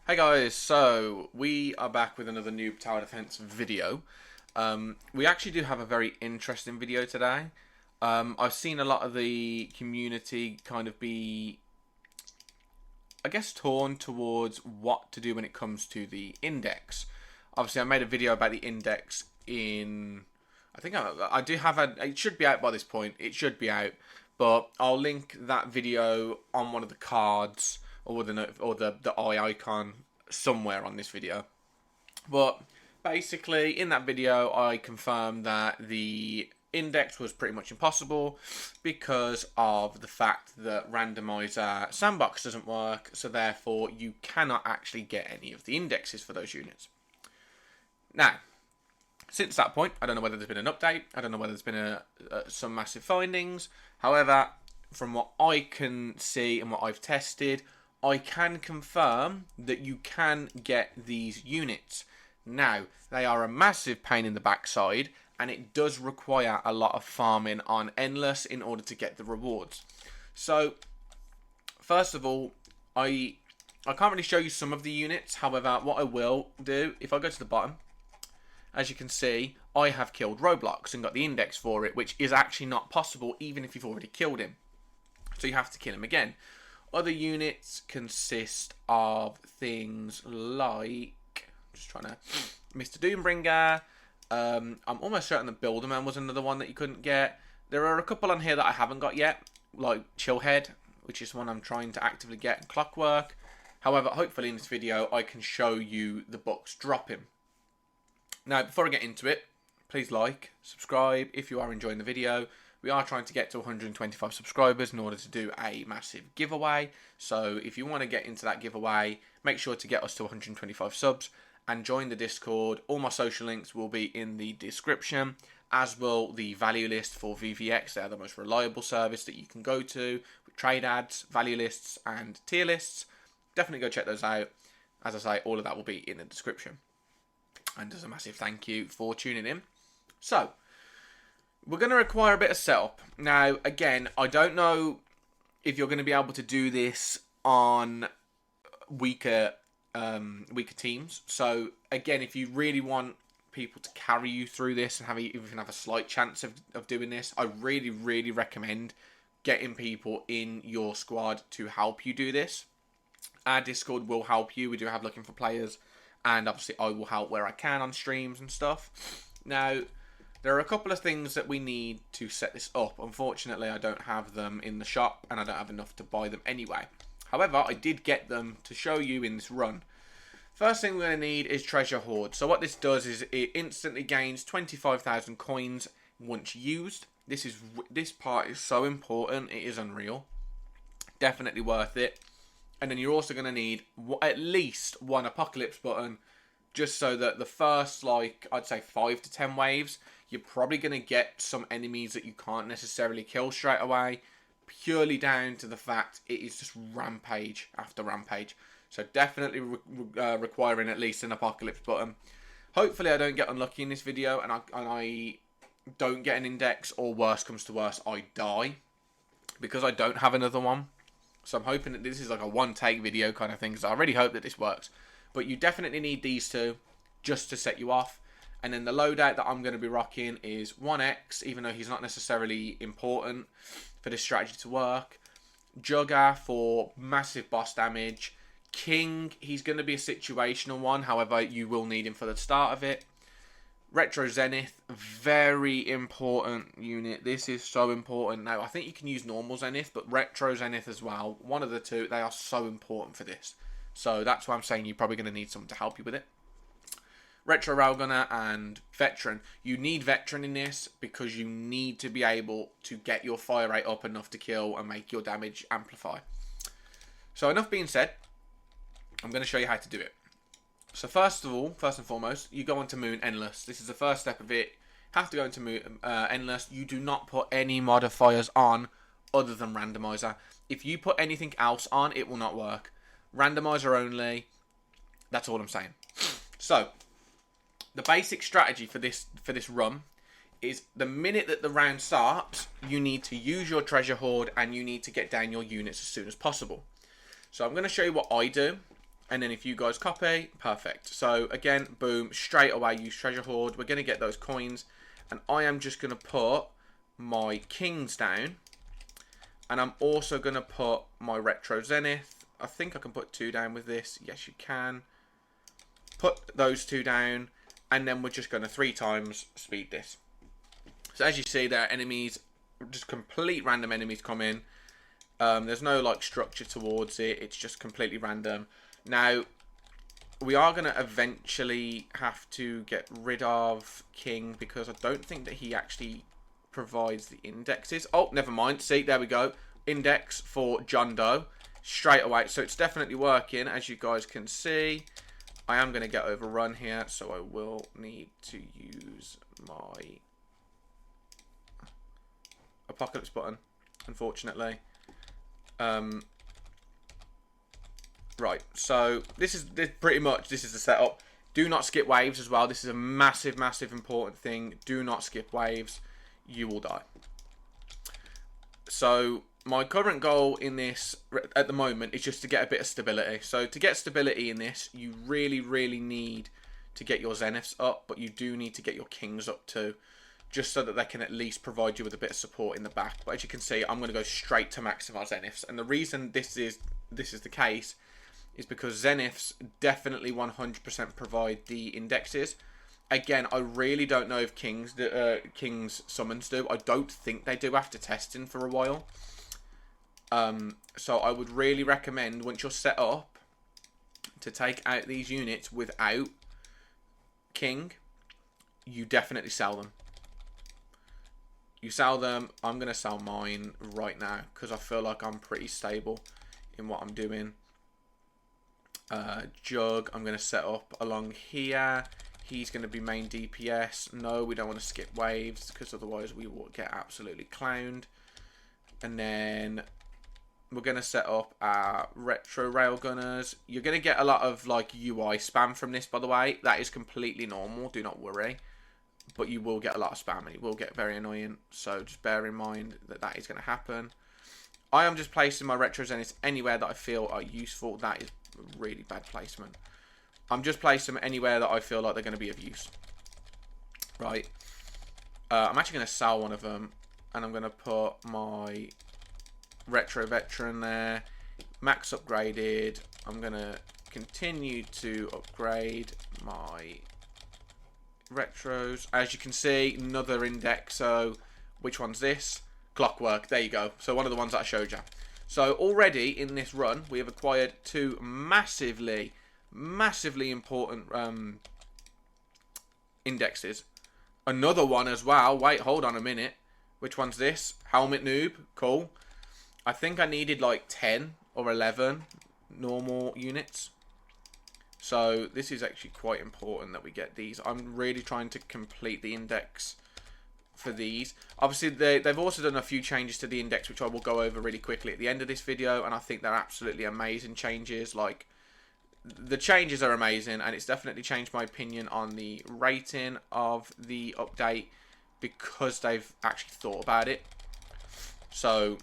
Hey guys, so we are back with another Noob Tower Defense video. We actually do have a very interesting video today. I've seen a lot of the community kind of be, I guess, torn towards what to do when it comes to the index. Obviously, I made a video about the index in, I think I do have it should be out by this point. It should be out, but I'll link that video on one of the cards or the eye icon somewhere on this video. But basically, in that video, I confirmed that the index was pretty much impossible because of the fact that randomizer sandbox doesn't work, so therefore you cannot actually get any of the indexes for those units. Now, since that point, I don't know whether there's been an update, I don't know whether there's been some massive findings. However, from what I can see and what I've tested, I can confirm that you can get these units. Now, they are a massive pain in the backside, and it does require a lot of farming on Endless in order to get the rewards. So, first of all, I can't really show you some of the units. However, what I will do, if I go to the bottom, as you can see, I have killed Roblox and got the index for it, which is actually not possible even if you've already killed him. So you have to kill him again. Other units consist of things like, just trying to, Mr. Doombringer. I'm almost certain that Builderman was another one that you couldn't get. There are a couple on here that I haven't got yet, like Chillhead, which is one I'm trying to actively get, and Clockwork. However, hopefully in this video I can show you the books dropping. Now, before I get into it, please like, subscribe if you are enjoying the video. We are trying to get to 125 subscribers in order to do a massive giveaway. So if you want to get into that giveaway, make sure to get us to 125 subs and join the Discord. All my social links will be in the description, as will the value list for VVX. They are the most reliable service that you can go to with trade ads, value lists, and tier lists. Definitely go check those out. As I say, all of that will be in the description. And just a massive thank you for tuning in. So, we're going to require a bit of setup. Now, again, I don't know if you're going to be able to do this on weaker teams. So, again, if you really want people to carry you through this and even have a slight chance of doing this, I really, really recommend getting people in your squad to help you do this. Our Discord will help you. We do have looking for players. And obviously, I will help where I can on streams and stuff. Now, there are a couple of things that we need to set this up. Unfortunately, I don't have them in the shop, and I don't have enough to buy them anyway. However, I did get them to show you in this run. First thing we're going to need is Treasure Hoard. So what this does is it instantly gains 25,000 coins once used. This part is so important. It is unreal. Definitely worth it. And then you're also going to need at least one Apocalypse button, just so that the first, I'd say 5 to 10 waves, you're probably going to get some enemies that you can't necessarily kill straight away, purely down to the fact it is just rampage after rampage. So definitely requiring at least an Apocalypse button. Hopefully I don't get unlucky in this video and I don't get an index, or worse comes to worse, I die, because I don't have another one. So I'm hoping that this is like a one-take video kind of thing, because I really hope that this works. But you definitely need these two just to set you off. And then the loadout that I'm going to be rocking is 1X, even though he's not necessarily important for this strategy to work. Jugger for massive boss damage. King, he's going to be a situational one, however, you will need him for the start of it. Retro Zenith, very important unit. This is so important. Now, I think you can use normal Zenith, but Retro Zenith as well. One of the two, they are so important for this. So that's why I'm saying you're probably going to need someone to help you with it. Retro Railgunner and Veteran. You need Veteran in this because you need to be able to get your fire rate up enough to kill and make your damage amplify. So enough being said, I'm going to show you how to do it. So first and foremost, you go onto Moon Endless. This is the first step of it. Have to go into Moon Endless. You do not put any modifiers on other than randomizer. If you put anything else on, it will not work. Randomizer only. That's all I'm saying. So the basic strategy for this run is the minute that the round starts, you need to use your treasure hoard and you need to get down your units as soon as possible. So I'm going to show you what I do. And then if you guys copy, perfect. So again, boom, straight away use treasure hoard. We're going to get those coins. And I am just going to put my kings down. And I'm also going to put my retro zenith. I think I can put 2 down with this. Yes, you can. Put those 2 down. And then we're just going to 3 times speed this. So as you see, there are enemies, just complete random enemies come in. There's no like structure towards it. It's just completely random. Now, we are going to eventually have to get rid of King because I don't think that he actually provides the indexes. Oh, never mind. See, there we go. Index for John Doe straight away. So it's definitely working, as you guys can see. I am going to get overrun here, so I will need to use my apocalypse button, unfortunately. Right, so this is pretty much the setup. Do not skip waves as well. This is a massive, massive important thing. Do not skip waves. You will die. So my current goal in this at the moment is just to get a bit of stability. So to get stability in this, you really, really need to get your zeniths up, but you do need to get your kings up too, just so that they can at least provide you with a bit of support in the back. But as you can see, I'm going to go straight to maximize zeniths, and the reason this is the case is because zeniths definitely 100% provide the indexes. Again, I really don't know if King's summons do. I don't think they do after testing for a while. So I would really recommend, once you're set up, to take out these units without King. You definitely sell them. You sell them. I'm going to sell mine right now because I feel like I'm pretty stable in what I'm doing. Jug, I'm going to set up along here. He's going to be main DPS. No, we don't want to skip waves because otherwise we will get absolutely clowned. And then we're going to set up our retro railgunners. You're going to get a lot of like UI spam from this, by the way. That is completely normal. Do not worry. But you will get a lot of spam and it will get very annoying. So just bear in mind that that is going to happen. I am just placing my retro zeniths anywhere that I feel are useful. That is really bad placement. I'm just placing them anywhere that I feel like they're going to be of use. Right. I'm actually going to sell one of them. And I'm going to put my retro veteran there. Max upgraded. I'm going to continue to upgrade my retros. As you can see, another index. So which one's this? Clockwork. There you go. So one of the ones that I showed you. So already in this run, we have acquired 2 massively important indexes. Another one as well. Wait, hold on a minute. Which one's this? Helmet Noob. Cool. I think I needed like 10 or 11 normal units. So this is actually quite important that we get these. I'm really trying to complete the index for these. Obviously, they've also done a few changes to the index, which I will go over really quickly at the end of this video. And I think they're absolutely amazing changes. Like, the changes are amazing. And it's definitely changed my opinion on the rating of the update because they've actually thought about it. So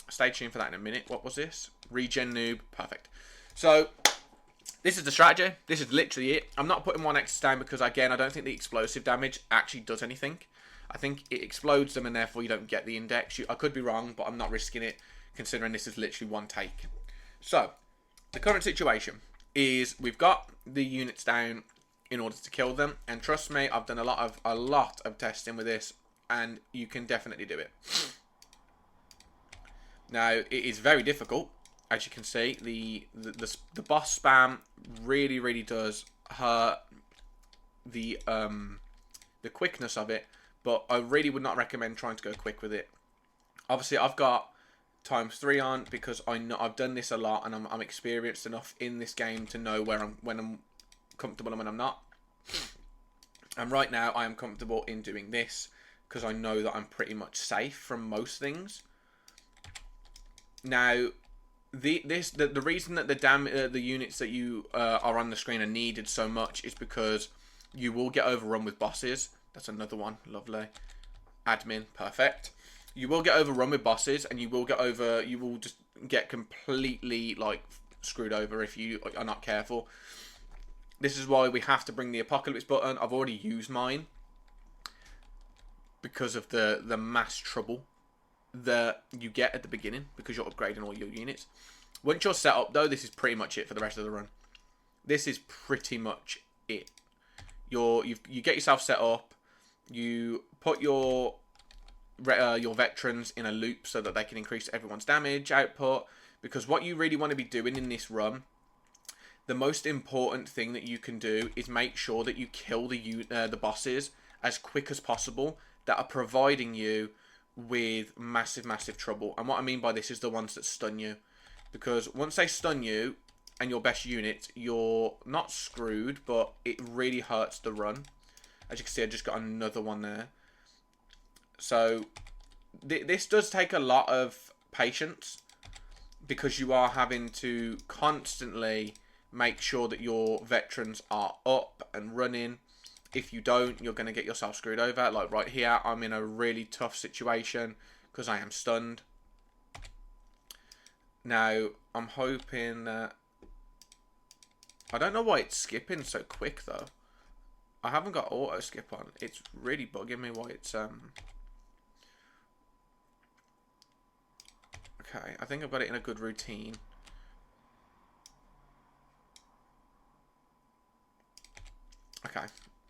stay tuned for that in a minute. What was this? Regen Noob. Perfect. So this is the strategy. This is literally it. I'm not putting 1x down because, again, I don't think the explosive damage actually does anything. I think it explodes them and therefore you don't get the index. I could be wrong, but I'm not risking it considering this is literally one take. So the current situation is we've got the units down in order to kill them. And trust me, I've done a lot of testing with this and you can definitely do it. Now, it is very difficult. As you can see, the boss spam really, really does hurt the quickness of it. But I really would not recommend trying to go quick with it. Obviously, I've got ×3 on because I know I've done this a lot and I'm experienced enough in this game to know when I'm comfortable and when I'm not. And right now, I am comfortable in doing this because I know that I'm pretty much safe from most things. Now, the reason that the units that you are on the screen are needed so much is because you will get overrun with bosses. That's another one. Lovely. Admin. Perfect. You will get overrun with bosses and you will just get completely like screwed over if you are not careful. This is why we have to bring the Apocalypse button. I've already used mine because of the mass trouble that you get at the beginning because you're upgrading all your units. Once you're set up, though, this is pretty much it for the rest of the run. This is pretty much it. You get yourself set up. You put your veterans in a loop so that they can increase everyone's damage output. Because what you really want to be doing in this run, the most important thing that you can do is make sure that you kill the bosses as quick as possible that are providing you with massive trouble. And what I mean by this is the ones that stun you. Because once they stun you and your best unit, you're not screwed, but it really hurts the run. As you can see, I just got another one there. So this does take a lot of patience because you are having to constantly make sure that your veterans are up and running. If you don't, you're going to get yourself screwed over. Like right here, I'm in a really tough situation because I am stunned. Now, I'm hoping that... I don't know why it's skipping so quick, though. I haven't got auto skip on. It's really bugging me why it's... Okay, I think I've got it in a good routine. Okay.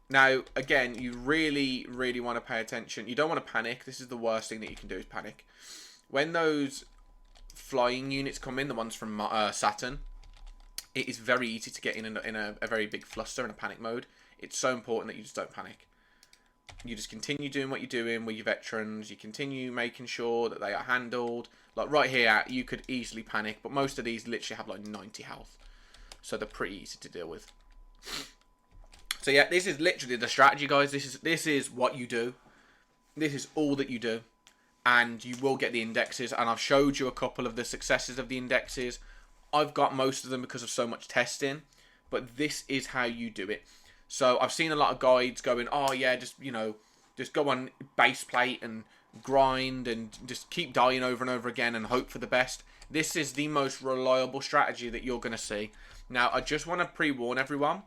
Now, again, you really want to pay attention. You don't want to panic. This is the worst thing that you can do is panic. When those flying units come in, the ones from Saturn, it is very easy to get in a very big fluster in a panic mode. It's so important that you just don't panic. You just continue doing what you're doing with your veterans. You continue making sure that they are handled. Like right here, you could easily panic, but most of these literally have like 90 health. So they're pretty easy to deal with. So yeah, this is literally the strategy, guys. This is what you do. This is all that you do. And you will get the indexes. And I've showed you a couple of the successes of the indexes. I've got most of them because of so much testing. But this is how you do it. So I've seen a lot of guides going, oh yeah, just go on base plate and grind and just keep dying over and over again and hope for the best. This is the most reliable strategy that you're going to see. Now, I just want to pre-warn everyone.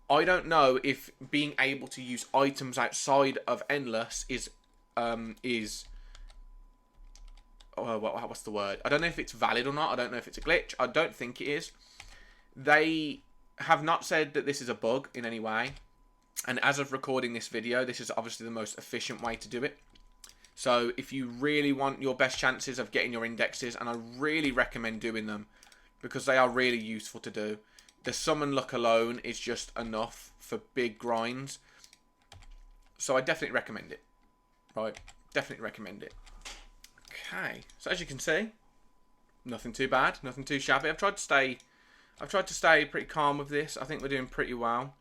I don't know if being able to use items outside of Endless is what's the word? I don't know if it's valid or not. I don't know if it's a glitch. I don't think it is. They have not said that this is a bug in any way. And as of recording this video, this is obviously the most efficient way to do it. So if you really want your best chances of getting your indexes, and I really recommend doing them because they are really useful to do. The summon luck alone is just enough for big grinds. So I definitely recommend it. Right? Definitely recommend it. Okay. So as you can see, nothing too bad. Nothing too shabby. I've tried to stay pretty calm with this. I think we're doing pretty well.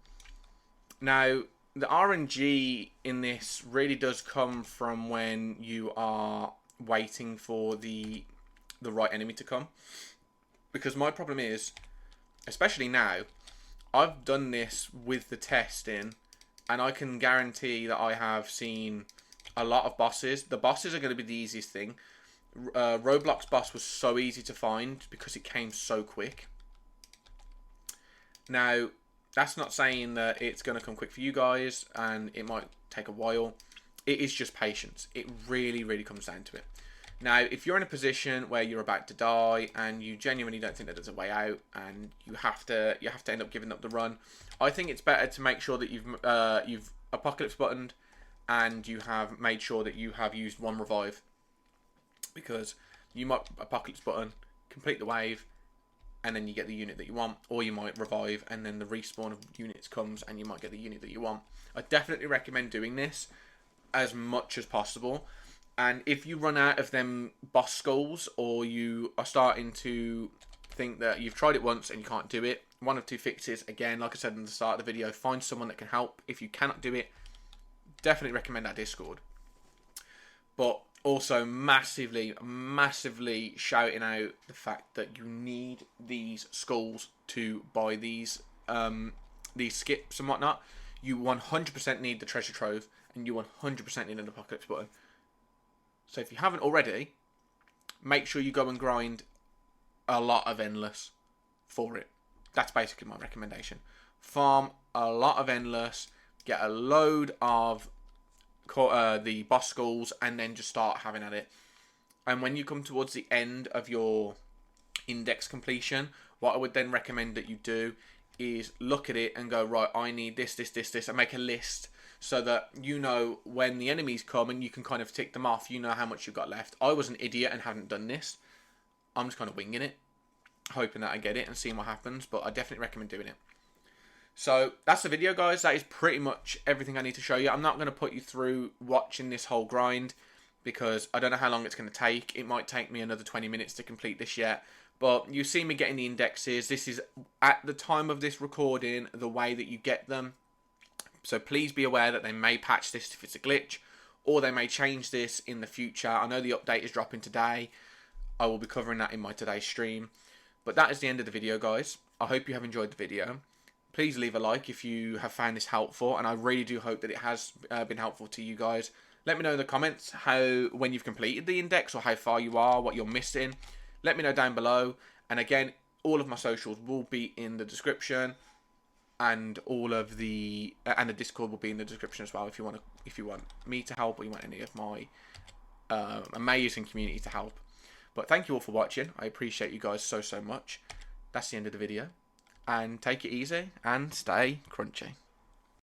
Now, the RNG in this really does come from when you are waiting for the right enemy to come. Because my problem is, especially now, I've done this with the testing, and I can guarantee that I have seen a lot of bosses. The bosses are going to be the easiest thing. Roblox boss was so easy to find because it came so quick. Now, that's not saying that it's going to come quick for you guys, and it might take a while. It is just patience. It really comes down to it. Now, if you're in a position where you're about to die and you genuinely don't think that there's a way out, and you have to end up giving up the run, I think it's better to make sure that you've Apocalypse buttoned and you have made sure that you have used one revive, because you might Apocalypse button, complete the wave, and then you get the unit that you want, or you might revive and then the respawn of units comes and you might get the unit that you want. I definitely recommend doing this as much as possible. And if you run out of them boss skulls, or you are starting to think that you've tried it once and you can't do it, one of two fixes. Again, like I said in the start of the video, find someone that can help. If you cannot do it, definitely recommend our Discord. But also massively shouting out the fact that you need these skulls to buy these skips and whatnot. You 100% need the treasure trove, and you 100% need an Apocalypse button. So if you haven't already, make sure you go and grind a lot of Endless. for it. That's basically my recommendation. Farm a lot of endless, get a load of the boss skulls, and then just start having at it. And when you come towards the end of your index completion, what I would then recommend that you do is look at it and go, right, I need this, this, this, this, and make a list so that you know when the enemies come and you can kind of tick them off, you know how much you've got left. I was an idiot and hadn't done this. I'm just kind of winging it, hoping that I get it and seeing what happens, but I definitely recommend doing it. So that's the video, guys. That is pretty much everything I need to show you. I'm not going to put you through watching this whole grind because I don't know how long it's going to take. It might take me another 20 minutes to complete this yet. But you see me getting the indexes. This is, at the time of this recording, the way that you get them. So please be aware that they may patch this if it's a glitch, or they may change this in the future. I know the update is dropping today. I will be covering that in my today's stream. But that is the end of the video, guys. I hope you have enjoyed the video. Please leave a like if you have found this helpful, and I really do hope that it has been helpful to you guys. Let me know in the comments when you've completed the index, or how far you are, what you're missing. Let me know down below. And again, all of my socials will be in the description, and all of the and the Discord will be in the description as well if you want me to help, or you want any of my amazing community to help. But thank you all for watching. I appreciate you guys so much. That's the end of the video. And take it easy and stay crunchy.